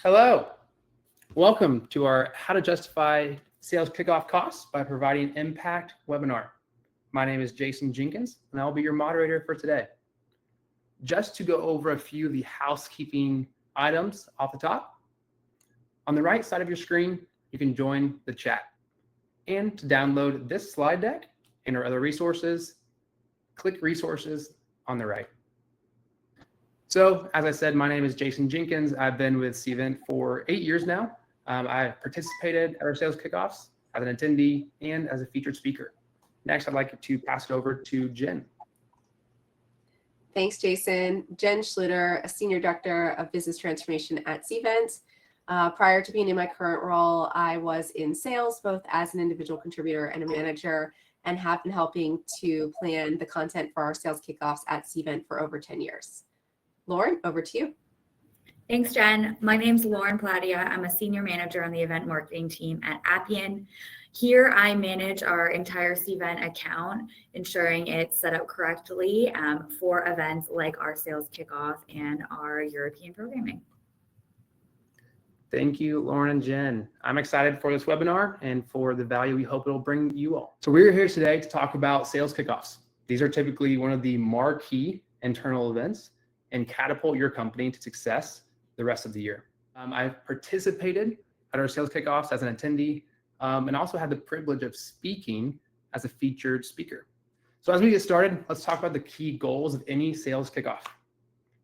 Hello, welcome to our How to Justify Sales Kickoff Costs by Providing Impact webinar. My name is Jason Jenkins, and I'll be your moderator for today. Just to go over a few of the housekeeping items off the top, on the right side of your screen, you can join the chat. And to download this slide deck and our other resources, click Resources on the right. So, as I said, my name is Jason Jenkins. I've been with Cvent for 8 years now. I participated at our sales kickoffs as an attendee and as a featured speaker. Next, I'd like to pass it over to Jen. Thanks, Jason. Jen Schluter, a Senior Director of Business Transformation at Cvent. Prior to being in my current role, I was in sales, both as an individual contributor and a manager, and have been helping to plan the content for our sales kickoffs at Cvent for over 10 years. Lauren, over to you. Thanks, Jen. My name's Lauren Platia. I'm a senior manager on the event marketing team at Appian. Here, I manage our entire Cvent account, ensuring it's set up correctly for events like our sales kickoff and our European programming. Thank you, Lauren and Jen. I'm excited for this webinar and for the value we hope it'll bring you all. So we're here today to talk about sales kickoffs. These are typically one of the marquee internal events and catapult your company to success the rest of the year. I've participated at our sales kickoffs as an attendee and also had the privilege of speaking as a featured speaker. So as we get started, let's talk about the key goals of any sales kickoff.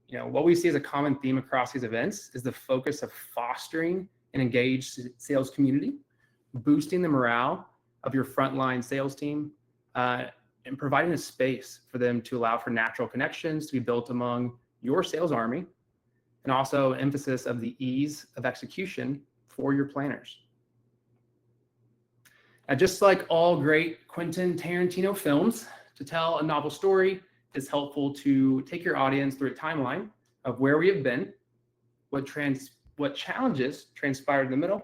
You know, what we see as a common theme across these events is the focus of fostering an engaged sales community, boosting the morale of your frontline sales team, and providing a space for them to allow for natural connections to be built among your sales army, and also emphasis of the ease of execution for your planners. Now, just like all great Quentin Tarantino films, to tell a novel story, it's helpful to take your audience through a timeline of where we have been, what challenges transpired in the middle,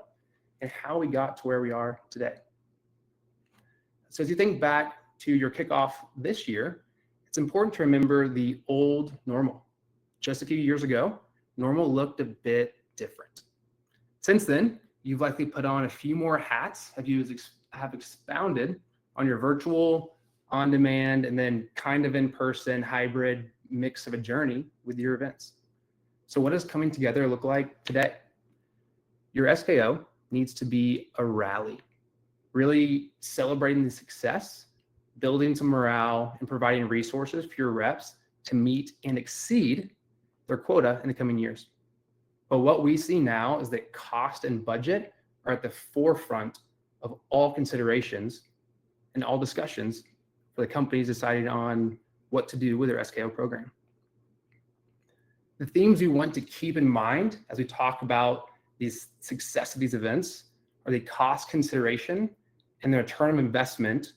and how we got to where we are today. So as you think back to your kickoff this year, it's important to remember the old normal. Just a few years ago, normal looked a bit different. Since then, you've likely put on a few more hats, have expounded on your virtual, on-demand, and then kind of in-person hybrid mix of a journey with your events. So what does coming together look like today? Your SKO needs to be a rally, really celebrating the success, building some morale, and providing resources for your reps to meet and exceed their quota in the coming years. But what we see now is that cost and budget are at the forefront of all considerations and all discussions for the companies deciding on what to do with their SKO program. The themes we want to keep in mind as we talk about the success of these events are the cost consideration and the return of investment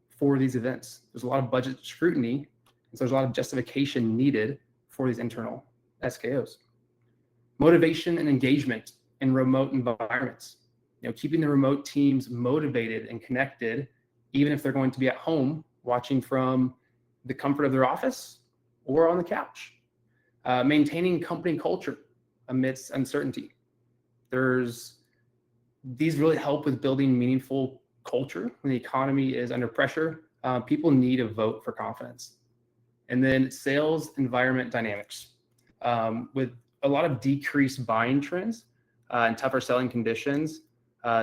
for these events. There's a lot of budget scrutiny, and so there's a lot of justification needed for these internal SKOs. Motivation and engagement in remote environments. You know, keeping the remote teams motivated and connected, even if they're going to be at home watching from the comfort of their office or on the couch. Maintaining company culture amidst uncertainty. These really help with building meaningful culture when the economy is under pressure. People need a vote for confidence. And then sales environment dynamics. With a lot of decreased buying trends and tougher selling conditions,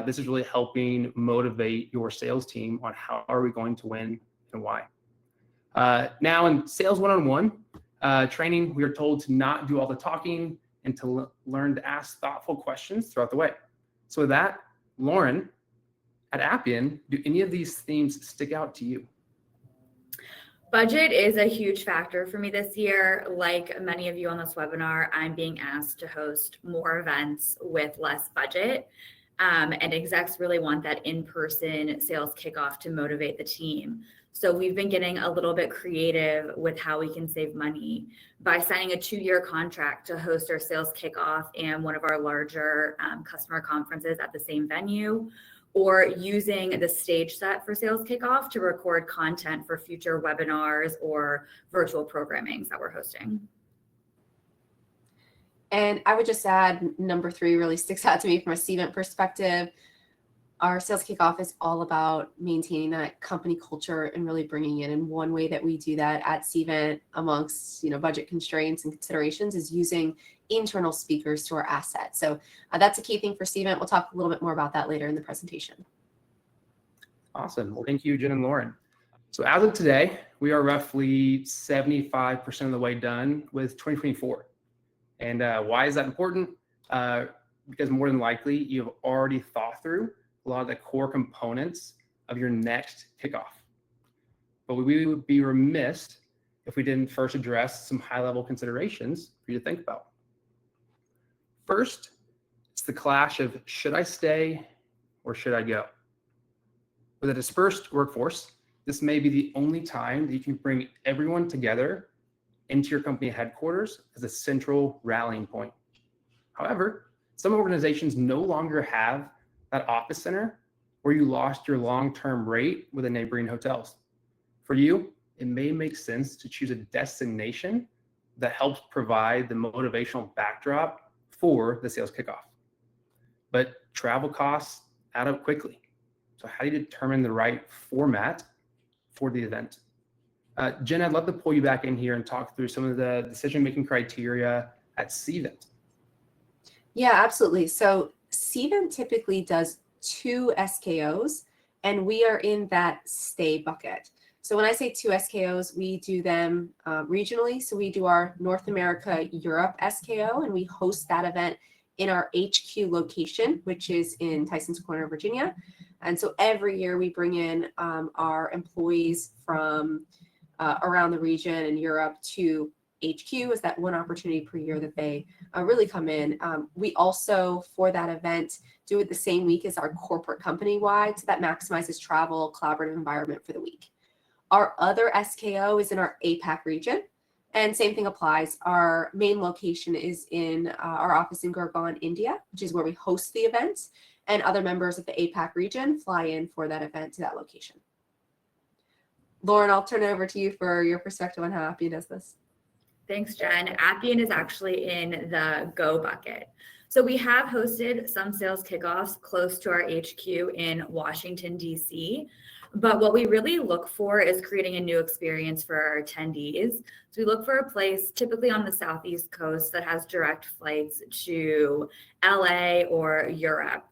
this is really helping motivate your sales team on how are we going to win and why. Now in sales one-on-one training, we are told to not do all the talking and to learn to ask thoughtful questions throughout the way. So with that, Lauren, at Appian, do any of these themes stick out to you? Budget is a huge factor for me this year. Like many of you on this webinar, I'm being asked to host more events with less budget. And execs really want that in-person sales kickoff to motivate the team. So we've been getting a little bit creative with how we can save money by signing a 2-year contract to host our sales kickoff and one of our larger customer conferences at the same venue, or using the stage set for sales kickoff to record content for future webinars or virtual programmings that we're hosting. And I would just add, number 3 really sticks out to me from a Cvent perspective. Our sales kickoff is all about maintaining that company culture and really bringing in. And one way that we do that at Cvent, amongst budget constraints and considerations, is using internal speakers to our asset. So that's a key thing for Cvent. We'll talk a little bit more about that later in the presentation. Awesome. Well, thank you, Jen and Lauren. So as of today, we are roughly 75% of the way done with 2024. And why is that important? Because more than likely, you've already thought through a lot of the core components of your next kickoff. But we would be remiss if we didn't first address some high-level considerations for you to think about. First, it's the clash of should I stay or should I go? With a dispersed workforce, this may be the only time that you can bring everyone together into your company headquarters as a central rallying point. However, some organizations no longer have that office center where you lost your long-term rate with the neighboring hotels. For you, it may make sense to choose a destination that helps provide the motivational backdrop for the sales kickoff. But travel costs add up quickly. So how do you determine the right format for the event? Jen, I'd love to pull you back in here and talk through some of the decision-making criteria at Cvent. Yeah, absolutely. So Cvent typically does 2 SKOs, and we are in that stay bucket. So when I say 2 SKOs, we do them regionally. So we do our North America, Europe SKO, and we host that event in our HQ location, which is in Tysons Corner, Virginia. And so every year we bring in our employees from around the region and Europe to HQ. Is that one opportunity per year that they really come in. We also, for that event, do it the same week as our corporate company-wide, so that maximizes travel, collaborative environment for the week. Our other SKO is in our APAC region, and same thing applies. Our main location is in our office in Gurgaon, India, which is where we host the event, and other members of the APAC region fly in for that event to that location. Lauren, I'll turn it over to you for your perspective on how Appian does this. Thanks, Jen. Appian is actually in the Go bucket. So we have hosted some sales kickoffs close to our HQ in Washington, D.C., but what we really look for is creating a new experience for our attendees. So we look for a place typically on the Southeast coast that has direct flights to LA or Europe.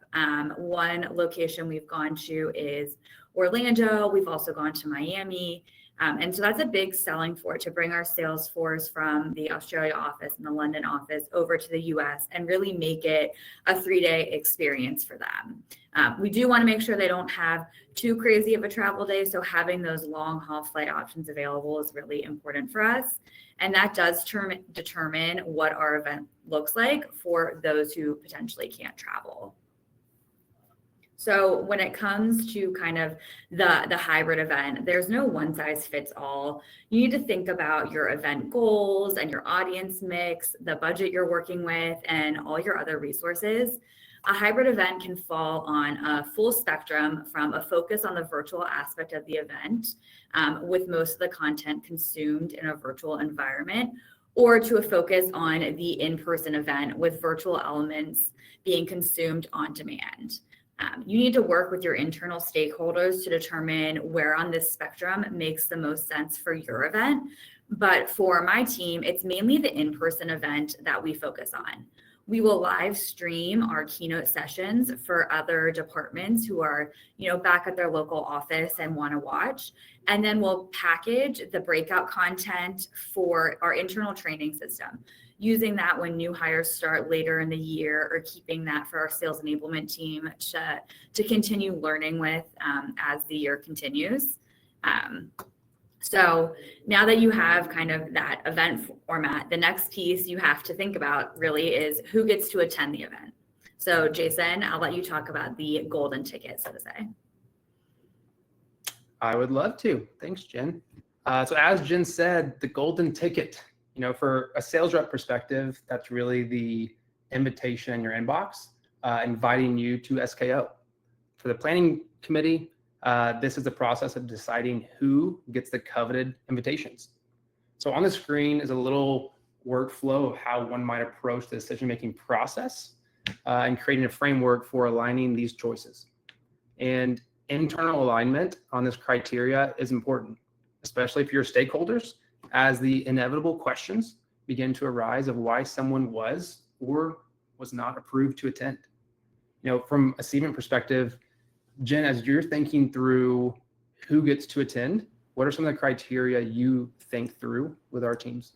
One location we've gone to is Orlando. We've also gone to Miami. And so that's a big selling point to bring our sales force from the Australia office and the London office over to the US and really make it a 3-day experience for them. We do want to make sure they don't have too crazy of a travel day. So having those long haul flight options available is really important for us. And that does determine what our event looks like for those who potentially can't travel. So when it comes to kind of the hybrid event, there's no one size fits all. You need to think about your event goals and your audience mix, the budget you're working with, and all your other resources. A hybrid event can fall on a full spectrum, from a focus on the virtual aspect of the event, with most of the content consumed in a virtual environment, or to a focus on the in-person event with virtual elements being consumed on demand. You need to work with your internal stakeholders to determine where on this spectrum makes the most sense for your event. But for my team, it's mainly the in-person event that we focus on. We will live stream our keynote sessions for other departments who are, back at their local office and want to watch. And then we'll package the breakout content for our internal training system, using that when new hires start later in the year, or keeping that for our sales enablement team to continue learning with as the year continues. So now that you have kind of that event format, the next piece you have to think about really is who gets to attend the event. So Jason, I'll let you talk about the golden ticket, so to say. I would love to. Thanks, Jen. So as Jen said, the golden ticket, for a sales rep perspective, that's really the invitation in your inbox, inviting you to SKO. For the planning committee, this is the process of deciding who gets the coveted invitations. So on the screen is a little workflow of how one might approach the decision-making process and creating a framework for aligning these choices. And internal alignment on this criteria is important, especially for your stakeholders, as the inevitable questions begin to arise of why someone was or was not approved to attend. From a Cvent perspective, Jen, as you're thinking through who gets to attend, what are some of the criteria you think through with our teams?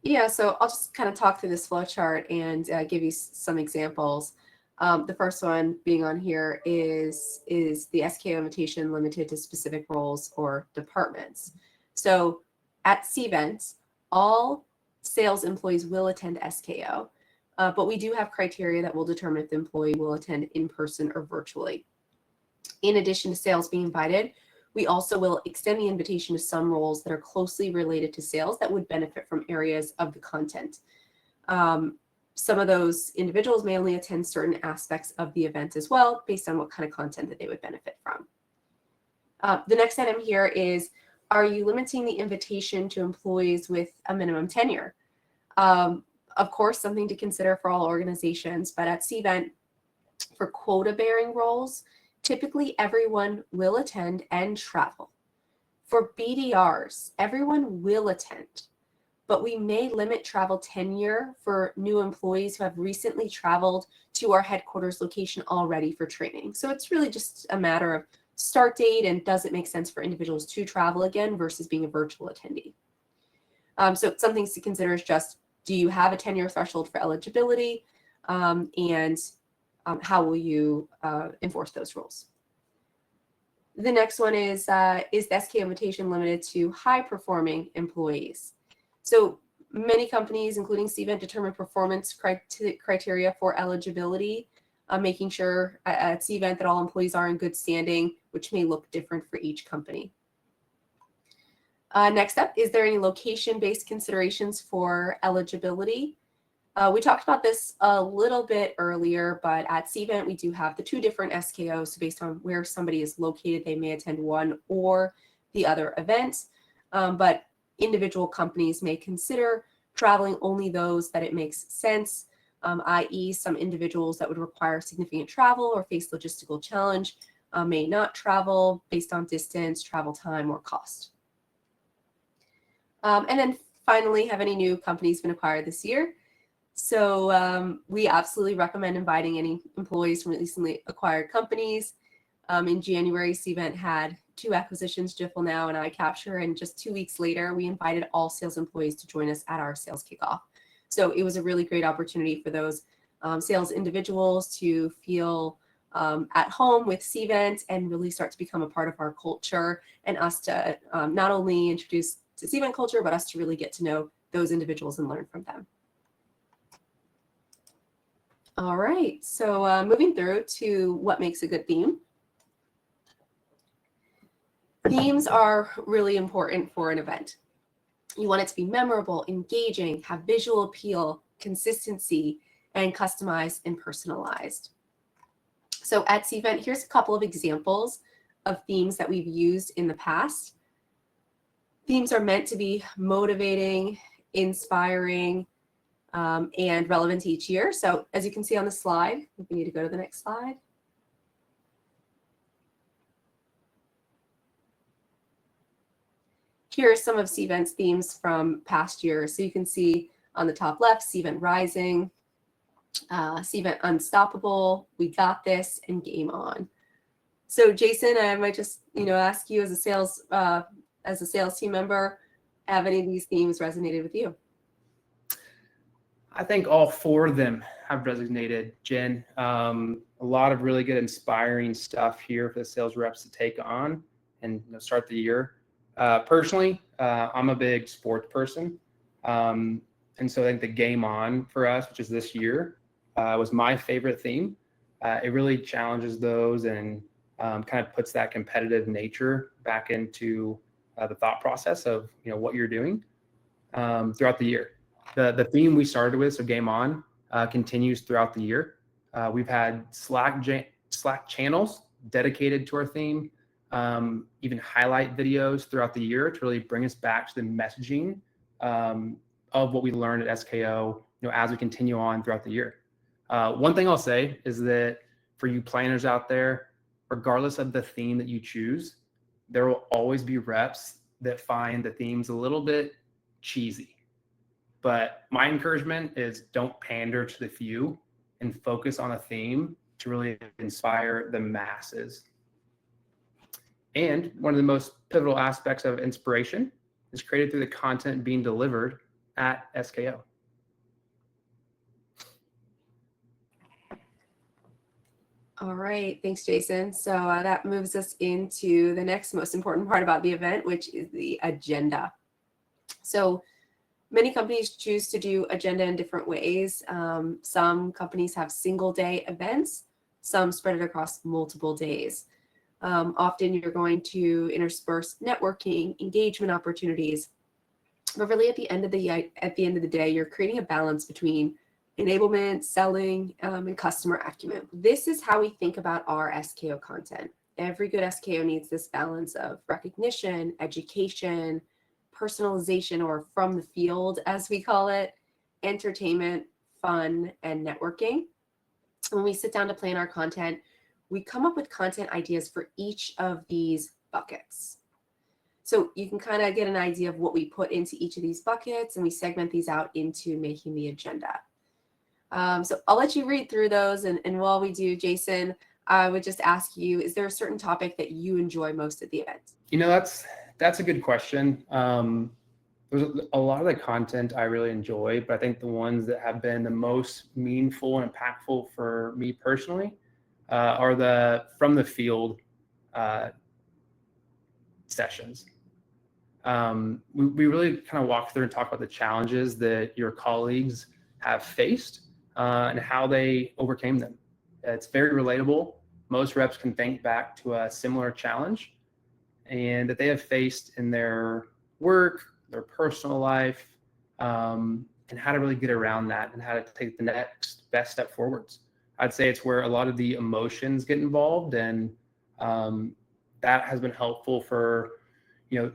Yeah, so I'll just kind of talk through this flow chart and give you some examples. The first one being on here is the SKO invitation limited to specific roles or departments. So at Cvent, all sales employees will attend SKO, but we do have criteria that will determine if the employee will attend in person or virtually. In addition to sales being invited, we also will extend the invitation to some roles that are closely related to sales that would benefit from areas of the content. Some of those individuals may only attend certain aspects of the event as well, based on what kind of content that they would benefit from. The next item here is, are you limiting the invitation to employees with a minimum tenure? Of course, something to consider for all organizations, but at Cvent, for quota-bearing roles, typically everyone will attend and travel. For BDRs, everyone will attend, but we may limit travel tenure for new employees who have recently traveled to our headquarters location already for training. So it's really just a matter of start date and does it make sense for individuals to travel again versus being a virtual attendee. So some things to consider is just, do you have a tenure threshold for eligibility, and how will you enforce those rules? The next one is the SKO invitation limited to high-performing employees? So many companies, including Cvent, determine performance criteria for eligibility, making sure at Cvent that all employees are in good standing, which may look different for each company. Next up, is there any location-based considerations for eligibility? We talked about this a little bit earlier, but at Cvent, we do have the two different SKOs. So based on where somebody is located, they may attend one or the other event. But individual companies may consider traveling only those that it makes sense, i.e. some individuals that would require significant travel or face logistical challenge may not travel based on distance, travel time, or cost. And then finally, have any new companies been acquired this year? So we absolutely recommend inviting any employees from recently acquired companies. In January, Cvent had 2 acquisitions, Jiffle Now and iCapture, and just 2 weeks later, we invited all sales employees to join us at our sales kickoff. So it was a really great opportunity for those sales individuals to feel at home with Cvent and really start to become a part of our culture, and us to not only introduce to Cvent culture, but us to really get to know those individuals and learn from them. All right, so moving through to what makes a good theme. Themes are really important for an event. You want it to be memorable, engaging, have visual appeal, consistency, and customized and personalized. So at Cvent, here's a couple of examples of themes that we've used in the past. Themes are meant to be motivating, inspiring, and relevant to each year. So as you can see on the slide, we need to go to the next slide. Here are some of Cvent's themes from past years. So you can see on the top left, Cvent Rising, Cvent Unstoppable, We Got This, and Game On. So Jason, I might just ask you as a sales team member, have any of these themes resonated with you? I think all 4 of them have resonated, Jen. A lot of really good inspiring stuff here for the sales reps to take on and start the year. Personally, I'm a big sports person. And so I think the Game On for us, which is this year, was my favorite theme. It really challenges those and kind of puts that competitive nature back into the thought process of what you're doing throughout the year. The theme we started with, so Game On, continues throughout the year. We've had Slack channels dedicated to our theme, even highlight videos throughout the year to really bring us back to the messaging of what we learned at SKO, as we continue on throughout the year. One thing I'll say is that for you planners out there, regardless of the theme that you choose, there will always be reps that find the themes a little bit cheesy. But my encouragement is don't pander to the few and focus on a theme to really inspire the masses. And one of the most pivotal aspects of inspiration is created through the content being delivered at SKO. All right, thanks, Jason. So that moves us into the next most important part about the event, which is the agenda. So many companies choose to do agenda in different ways. Some companies have single day events, some spread it across multiple days. Often you're going to intersperse networking, engagement opportunities, but really at the end of the day, you're creating a balance between enablement, selling, and customer acumen. This is how we think about our SKO content. Every good SKO needs this balance of recognition, education, personalization, or from the field, as we call it, entertainment, fun, and networking. When we sit down to plan our content, we come up with content ideas for each of these buckets. So you can kind of get an idea of what we put into each of these buckets, and we segment these out into making the agenda. So I'll let you read through those. And while we do, Jason, I would just ask you, is there a certain topic that you enjoy most at the event? That's a good question. There's a lot of the content I really enjoy, but I think the ones that have been the most meaningful and impactful for me personally are the from the field sessions. We really kind of walk through and talk about the challenges that your colleagues have faced and how they overcame them. It's very relatable. Most reps can think back to a similar challenge and that they have faced in their work, their personal life, and how to really get around that and how to take the next best step forwards. I'd say it's where a lot of the emotions get involved, and that has been helpful for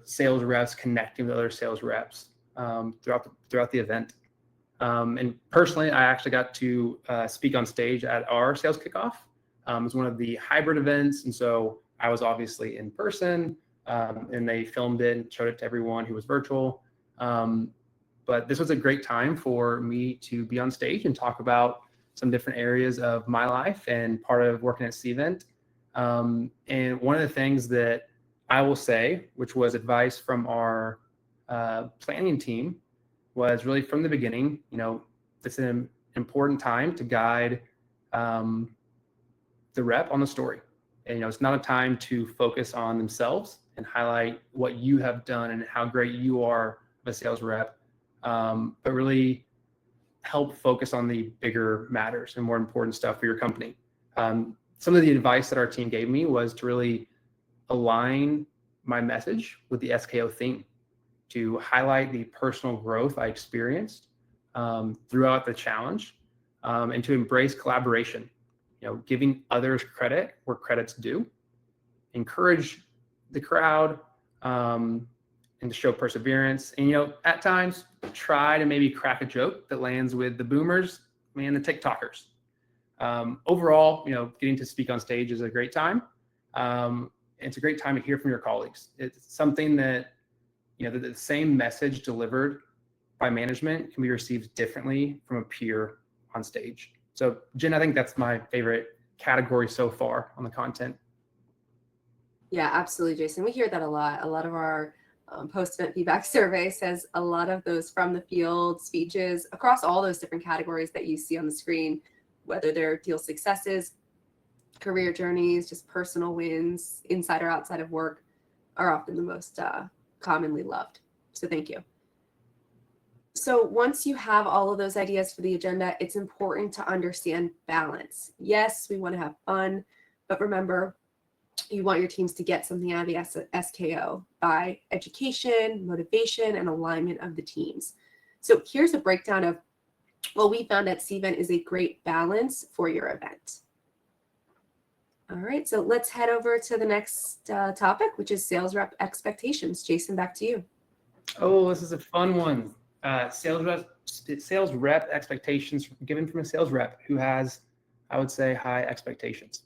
sales reps connecting with other sales reps throughout the event. And personally, I actually got to speak on stage at our sales kickoff. It was one of the hybrid events, and so I was obviously in person, and they filmed it and showed it to everyone who was virtual. But this was a great time for me to be on stage and talk about some different areas of my life and part of working at Cvent. And one of the things that I will say, which was advice from our planning team, was really from the beginning, it's an important time to guide the rep on the story. And, it's not a time to focus on themselves and highlight what you have done and how great you are of a sales rep, but really help focus on the bigger matters and more important stuff for your company. Some of the advice that our team gave me was to really align my message with the SKO theme, to highlight the personal growth I experienced throughout the challenge, and to embrace collaboration, giving others credit where credit's due, encourage the crowd, and to show perseverance. And, at times try to maybe crack a joke that lands with the boomers and the TikTokers. Overall, getting to speak on stage is a great time. It's a great time to hear from your colleagues. It's something that, the same message delivered by management can be received differently from a peer on stage. So, Jen, I think that's my favorite category so far on the content. Yeah, absolutely, Jason. We hear that a lot. A lot of our post-event feedback survey says a lot of those from the field speeches across all those different categories that you see on the screen, whether they're deal successes, career journeys, just personal wins, inside or outside of work, are often the most commonly loved. So thank you. So once you have all of those ideas for the agenda, it's important to understand balance. Yes, we want to have fun, but remember, you want your teams to get something out of the SKO by education, motivation, and alignment of the teams. So here's a breakdown of what we found at Cvent is a great balance for your event. All right, so let's head over to the next topic, which is sales rep expectations. Jason, back to you. Oh, this is a fun one. sales rep expectations given from a sales rep who has, I would say, high expectations.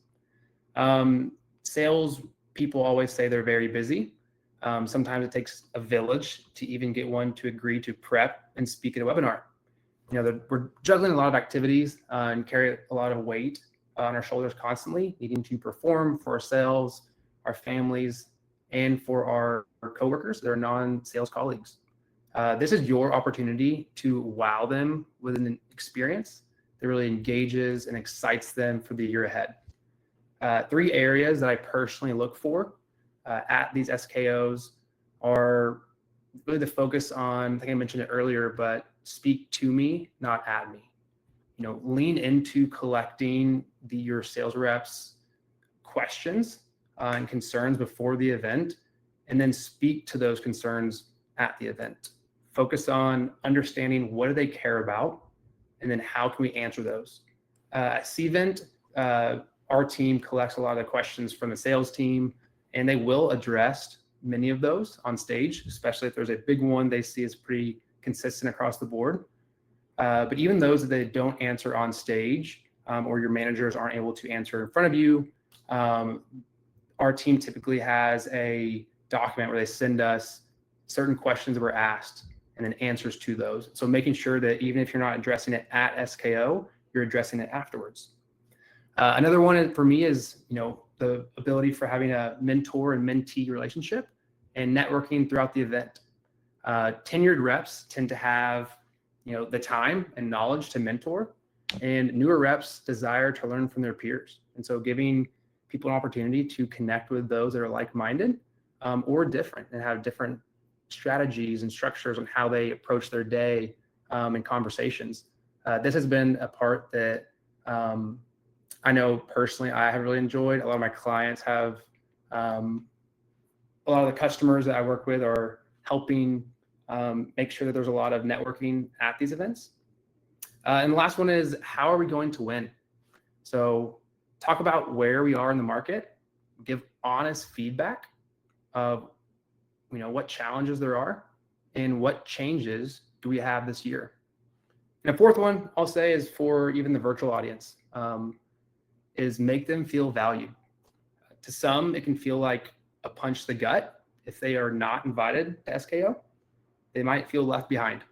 Sales people always say they're very busy. Sometimes it takes a village to even get one to agree to prep and speak at a webinar. We're juggling a lot of activities and carry a lot of weight on our shoulders constantly, needing to perform for ourselves, our families, and for our coworkers, their non-sales colleagues. This is your opportunity to wow them with an experience that really engages and excites them for the year ahead. 3 areas that I personally look for at these SKOs are really the focus on, I think I mentioned it earlier, but speak to me, not at me. Lean into collecting your sales reps' questions and concerns before the event, and then speak to those concerns at the event. Focus on understanding what do they care about, and then how can we answer those. At Cvent, our team collects a lot of the questions from the sales team, and they will address many of those on stage, especially if there's a big one they see is pretty consistent across the board. But even those that they don't answer on stage, or your managers aren't able to answer in front of you, our team typically has a document where they send us certain questions that were asked and then answers to those. So making sure that even if you're not addressing it at SKO, you're addressing it afterwards. Another one for me is, the ability for having a mentor and mentee relationship and networking throughout the event. Tenured reps tend to have, the time and knowledge to mentor, and newer reps desire to learn from their peers. And so giving people an opportunity to connect with those that are like-minded or different and have different strategies and structures on how they approach their day and conversations. This has been a part that I know personally I have really enjoyed. A lot of my clients have, a lot of the customers that I work with are helping make sure that there's a lot of networking at these events. And the last one is, how are we going to win? So talk about where we are in the market, give honest feedback of, what challenges there are and what changes do we have this year. And a fourth one I'll say is for even the virtual audience, is make them feel valued. To some, it can feel like a punch to the gut. If they are not invited to SKO, they might feel left behind.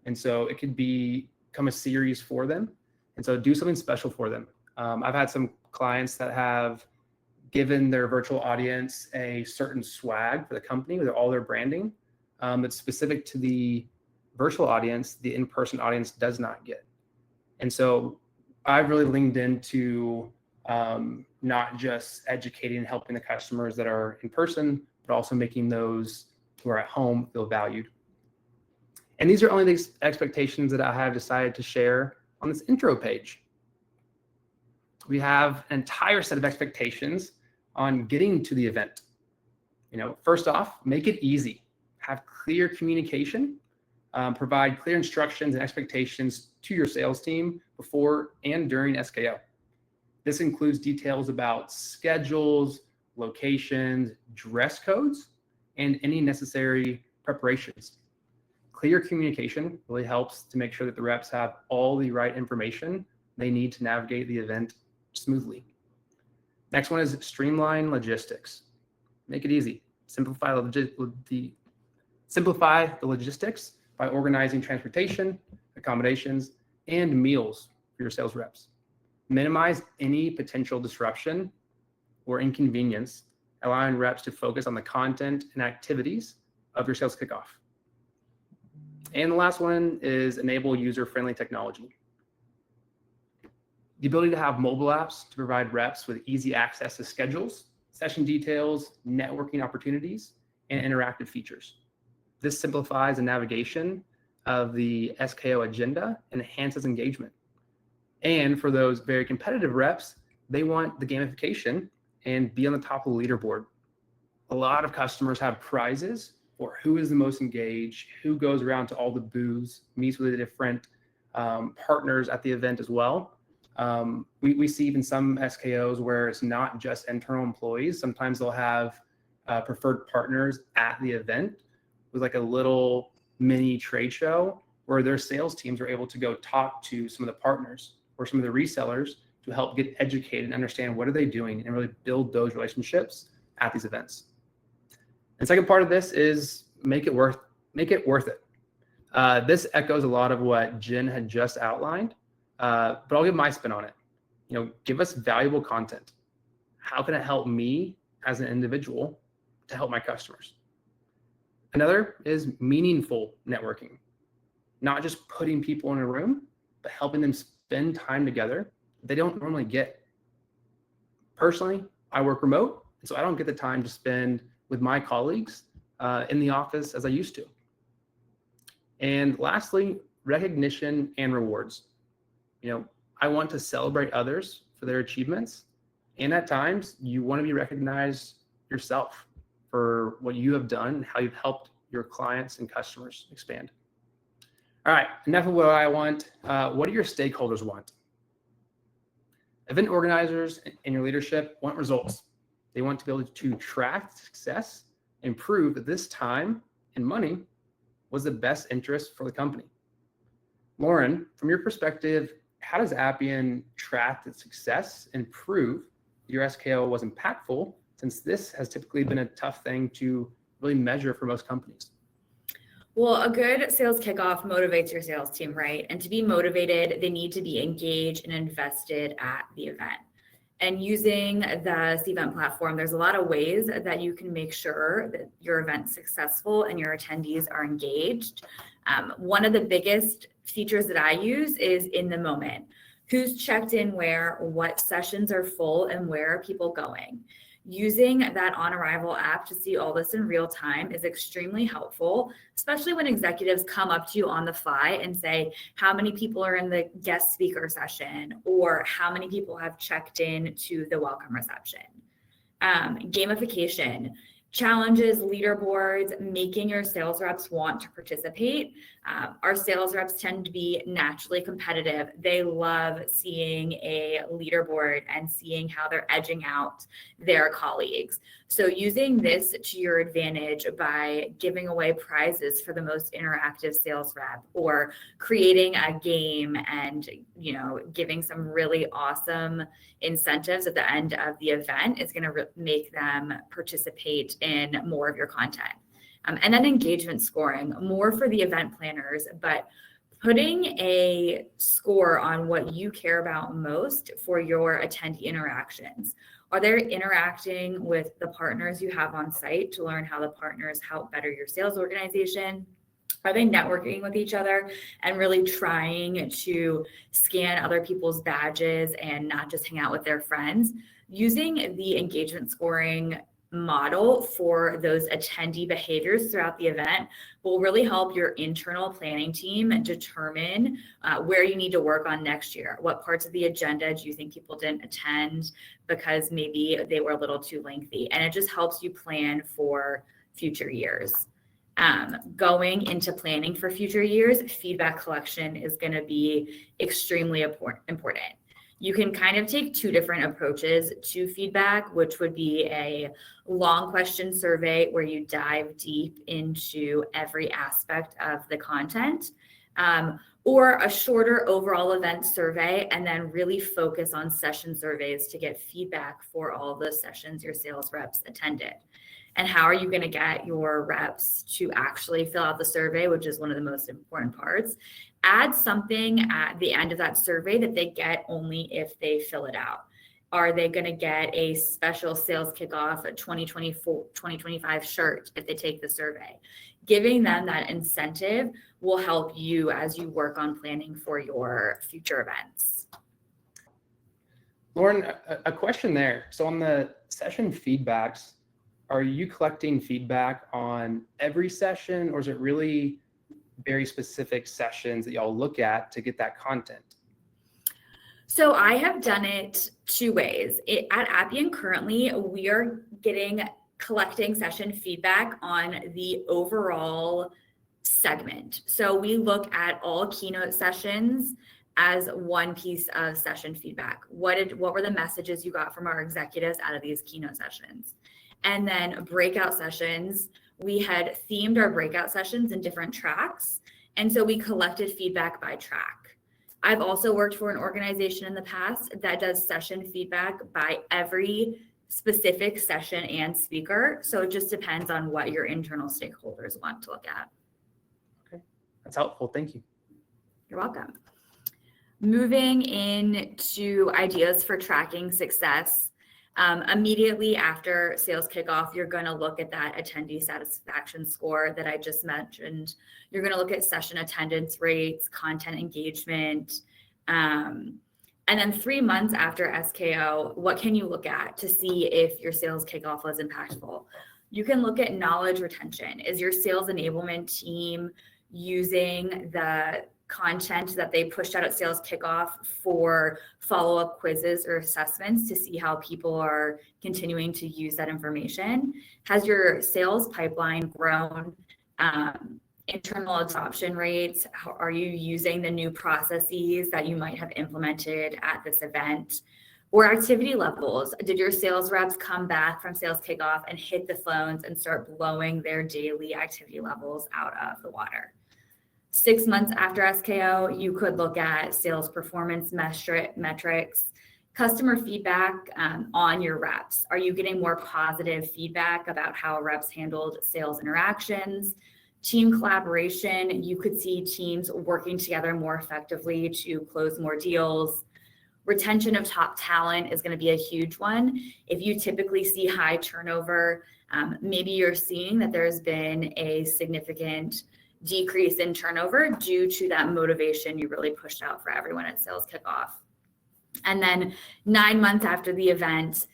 And so it could become a series for them. And so do something special for them. I've had some clients that have given their virtual audience a certain swag for the company with all their branding that's specific to the virtual audience, the in-person audience does not get. And so I've really leaned into not just educating and helping the customers that are in person, but also making those who are at home feel valued. And these are only the expectations that I have decided to share on this intro page. We have an entire set of expectations on getting to the event. First off, make it easy. Have clear communication, provide clear instructions and expectations to your sales team before and during SKO. This includes details about schedules, locations, dress codes, and any necessary preparations. Clear communication really helps to make sure that the reps have all the right information they need to navigate the event smoothly. Next one is streamline logistics. Make it easy. Simplify the logistics by organizing transportation, accommodations, and meals for your sales reps. Minimize any potential disruption or inconvenience, allowing reps to focus on the content and activities of your sales kickoff. And the last one is enable user-friendly technology. The ability to have mobile apps to provide reps with easy access to schedules, session details, networking opportunities, and interactive features. This simplifies the navigation of the SKO agenda and enhances engagement. And for those very competitive reps, they want the gamification and be on the top of the leaderboard. A lot of customers have prizes for who is the most engaged, who goes around to all the booths, meets with the different partners at the event as well. We see even some SKOs where it's not just internal employees. Sometimes they'll have preferred partners at the event with like a little mini trade show where their sales teams are able to go talk to some of the partners or some of the resellers to help get educated and understand what are they doing and really build those relationships at these events. And second part of this is make it worth it. This echoes a lot of what Jen had just outlined, but I'll give my spin on it. Give us valuable content. How can it help me as an individual to help my customers? Another is meaningful networking, not just putting people in a room, but helping them spend time together they don't normally get. Personally, I work remote, so I don't get the time to spend with my colleagues in the office as I used to. And lastly, recognition and rewards. I want to celebrate others for their achievements. And at times, you want to be recognized yourself for what you have done and how you've helped your clients and customers expand. All right, enough of what I want. What do your stakeholders want? Event organizers and your leadership want results. They want to be able to track success and prove that this time and money was the best interest for the company. Lauren, from your perspective, how does Appian track the success and prove your SKO was impactful, since this has typically been a tough thing to really measure for most companies? Well, a good sales kickoff motivates your sales team, right? And to be motivated, they need to be engaged and invested at the event. And using the Cvent platform, there's a lot of ways that you can make sure that your event's successful and your attendees are engaged. One of the biggest features that I use is in the moment. Who's checked in where, what sessions are full, and where are people going? Using that on arrival app to see all this in real time is extremely helpful, especially when executives come up to you on the fly and say, how many people are in the guest speaker session, or how many people have checked in to the welcome reception. Gamification, challenges, leaderboards, making your sales reps want to participate. Our sales reps tend to be naturally competitive. They love seeing a leaderboard and seeing how they're edging out their colleagues. So using this to your advantage by giving away prizes for the most interactive sales rep, or creating a game and, giving some really awesome incentives at the end of the event is going to make them participate in more of your content. And then engagement scoring, more for the event planners, but putting a score on what you care about most for your attendee interactions. Are they interacting with the partners you have on site to learn how the partners help better your sales organization? Are they networking with each other and really trying to scan other people's badges and not just hang out with their friends? Using the engagement scoring model for those attendee behaviors throughout the event will really help your internal planning team determine where you need to work on next year. What parts of the agenda do you think people didn't attend because maybe they were a little too lengthy? And it just helps you plan for future years. Going into planning for future years, feedback collection is going to be extremely important. You can kind of take two different approaches to feedback, which would be a long question survey where you dive deep into every aspect of the content, or a shorter overall event survey, and then really focus on session surveys to get feedback for all of those sessions your sales reps attended. And how are you going to get your reps to actually fill out the survey, which is one of the most important parts? Add something at the end of that survey that they get only if they fill it out. Are they going to get a special sales kickoff, a 2024-2025 shirt if they take the survey? Giving them that incentive will help you as you work on planning for your future events. Lauren, a question there. So on the session feedbacks, are you collecting feedback on every session, or is it really very specific sessions that y'all look at to get that content? So I have done it two ways. At Appian currently, we are collecting session feedback on the overall segment. So we look at all keynote sessions as one piece of session feedback. What were the messages you got from our executives out of these keynote sessions? And then breakout sessions, we had themed our breakout sessions in different tracks. And so we collected feedback by track. I've also worked for an organization in the past that does session feedback by every specific session and speaker. So it just depends on what your internal stakeholders want to look at. Okay, that's helpful. Thank you. You're welcome. Moving into ideas for tracking success. Immediately after sales kickoff, you're going to look at that attendee satisfaction score that I just mentioned. You're going to look at session attendance rates, content engagement. And then 3 months after SKO, what can you look at to see if your sales kickoff was impactful? You can look at knowledge retention. Is your sales enablement team using the content that they pushed out at sales kickoff for follow-up quizzes or assessments to see how people are continuing to use that information? Has your sales pipeline grown? Internal adoption rates? How are you using the new processes that you might have implemented at this event? Or activity levels? Did your sales reps come back from sales kickoff and hit the phones and start blowing their daily activity levels out of the water? 6 months after SKO, you could look at sales performance metrics, customer feedback on your reps. Are you getting more positive feedback about how reps handled sales interactions? Team collaboration, you could see teams working together more effectively to close more deals. Retention of top talent is going to be a huge one. If you typically see high turnover, maybe you're seeing that there's been a significant decrease in turnover due to that motivation you really pushed out for everyone at sales kickoff. And then 9 months after the event,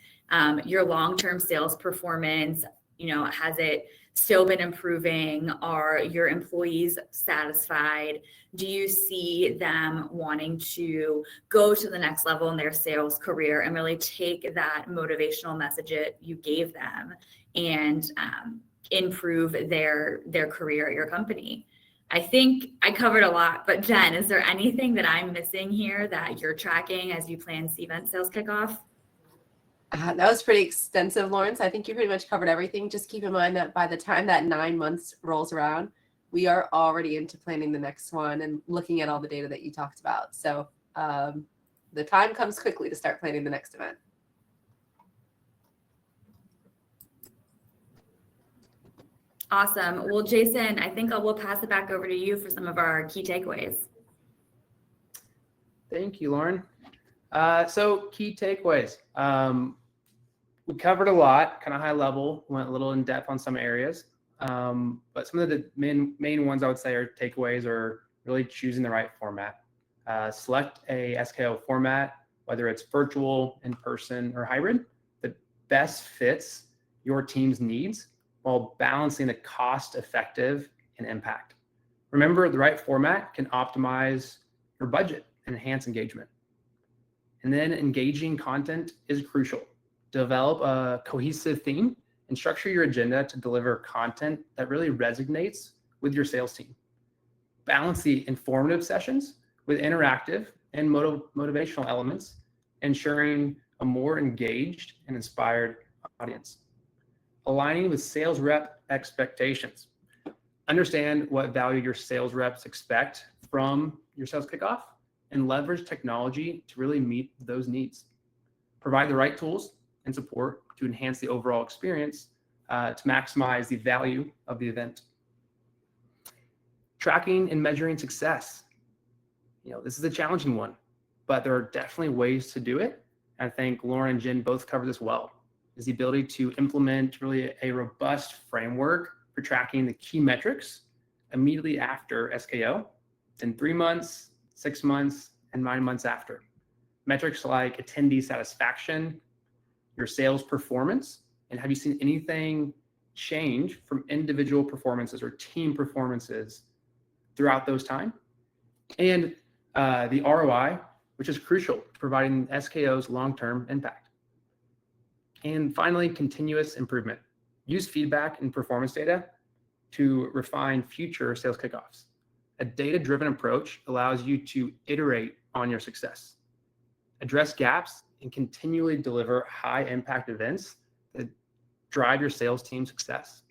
your long-term sales performance, has it still been improving? Are your employees satisfied? Do you see them wanting to go to the next level in their sales career and really take that motivational message you gave them and improve their career at your company? I think I covered a lot, but Jen, is there anything that I'm missing here that you're tracking as you plan Cvent sales kickoff? That was pretty extensive, Lawrence. I think you pretty much covered everything. Just keep in mind that by the time that 9 months rolls around, we are already into planning the next one and looking at all the data that you talked about. So the time comes quickly to start planning the next event. Awesome. Well, Jason, I think we'll pass it back over to you for some of our key takeaways. Thank you, Lauren. So key takeaways. We covered a lot, kind of high level, went a little in depth on some areas. But some of the main ones I would say are takeaways are really choosing the right format. Select a SKO format, whether it's virtual, in person, or hybrid, that best fits your team's needs while balancing the cost effective and impact. Remember, the right format can optimize your budget and enhance engagement. And then engaging content is crucial. Develop a cohesive theme and structure your agenda to deliver content that really resonates with your sales team. Balance the informative sessions with interactive and motivational elements, ensuring a more engaged and inspired audience. Aligning with sales rep expectations. Understand what value your sales reps expect from your sales kickoff and leverage technology to really meet those needs. Provide the right tools and support to enhance the overall experience to maximize the value of the event. Tracking and measuring success. This is a challenging one, but there are definitely ways to do it. I think Lauren and Jen both covered this well, is the ability to implement really a robust framework for tracking the key metrics immediately after SKO, in 3 months, 6 months, and 9 months after. Metrics like attendee satisfaction, your sales performance, and have you seen anything change from individual performances or team performances throughout those time? And the ROI, which is crucial to providing SKO's long-term impact. And finally, continuous improvement. Use feedback and performance data to refine future sales kickoffs. A data-driven approach allows you to iterate on your success, address gaps, and continually deliver high-impact events that drive your sales team success.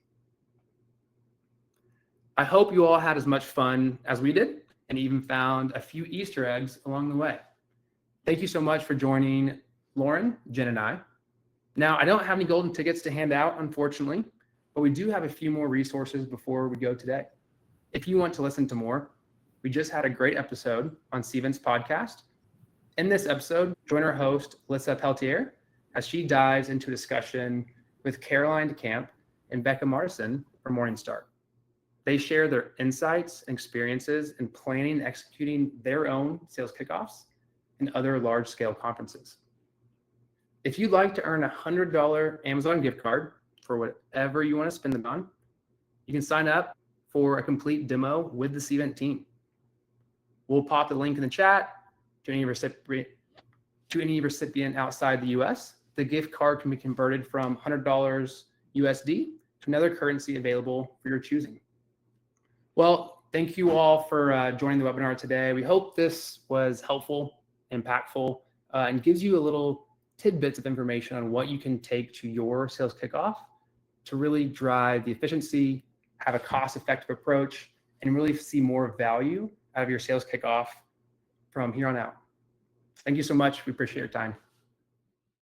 I hope you all had as much fun as we did and even found a few Easter eggs along the way. Thank you so much for joining Lauren, Jen, and I. Now, I don't have any golden tickets to hand out, unfortunately, but we do have a few more resources before we go today. If you want to listen to more, we just had a great episode on Cvent's podcast. In this episode, join our host, Lissa Peltier, as she dives into a discussion with Caroline DeCamp and Becca Martison from Morningstar. They share their insights and experiences in planning and executing their own sales kickoffs and other large-scale conferences. If you'd like to earn a $100 Amazon gift card for whatever you want to spend them on, you can sign up for a complete demo with the Cvent team. We'll pop the link in the chat to any recipient outside the US. The gift card can be converted from $100 USD to another currency available for your choosing. Well, thank you all for joining the webinar today. We hope this was helpful, impactful, and gives you a little tidbits of information on what you can take to your sales kickoff to really drive the efficiency, have a cost-effective approach, and really see more value out of your sales kickoff from here on out. Thank you so much. We appreciate your time.